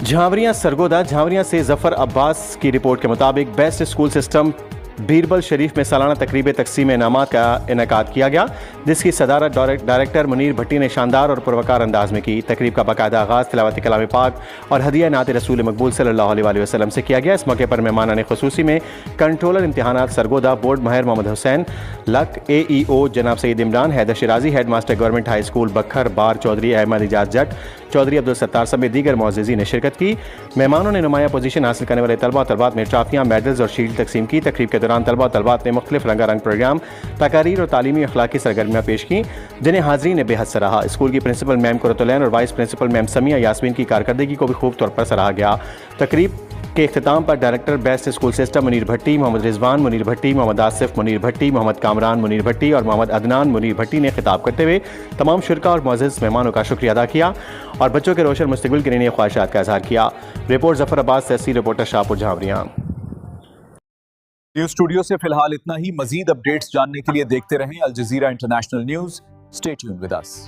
झावरियां सरगोदा झावरियां से जफर अब्बास की रिपोर्ट के मुताबिक बेस्ट स्कूल सिस्टम बीरबल शरीफ में सालाना तकरीब तकसीम इनामात का इनेकाद किया गया, जिसकी सदारत डायरेक्टर मुनीर भट्टी ने शानदार और पुरवकार अंदाज में की। तकरीब का बाकायदा आगाज़ तिलावत कलाम पाक और हदिया नात रसूल मकबूल सल्लल्लाहु अलैहि वसल्लम से किया गया। इस मौके पर मेहमानान खुसूसी में कंट्रोलर इम्तिहानात सरगोदा बोर्ड महर मोहम्मद हुसैन लक, AEO जनाब Saeed Imran, Haider Shirazi, head master government high school Bakhar Bar Chaudhary Ahmad Ijaz जट, चौधरी अब्दुल सत्तार समेत दीगर मुअज़्ज़िज़ीन ने शिरकत की। मेहमानों ने नुमाया पोजीशन हासिल करने वाले तलबा तलबात में ट्राफियाँ, मेडल्स और शील्ड तकसीम की। तकरीब के दौरान तलबा तलबात ने मुख्तलिफ रंगारंग प्रोग्राम, तकारीर और तालीमी अखलाकी सरगर्मियाँ पेश की, जिन्हें हाज़रीन ने बेहद सराहा। स्कूल की प्रिंसिपल मैम कुरतुलैन और vice principal ma'am Samia Yasmeen की कारकर्दगी को भी खूब तौर पर सराहा गया। तकरीब के इख्तिताम पर director best school system Munir Bhatti, Mohammad Rizwan Munir Bhatti, Mohammad Asif Munir Bhatti, Mohammad Kamran Munir Bhatti और मोहम्मद अदनान मुनीर भट्टी ने खिताब करते हुए तमाम शुरका और मुअज़्ज़िज़ मेहमानों का शुक्रिया अदा किया और बच्चों के रोशन मुस्तक़बिल के लिए ख्वाहिशात का इज़हार किया। रिपोर्ट जफर अब्बास से, रिपोर्टर शाहपुर झावरियां। न्यूज़ स्टूडियो से फिलहाल इतना ही। मजीद अपडेट्स जानने के लिए देखते रहें Al Jazeera international news. Stay tuned with us.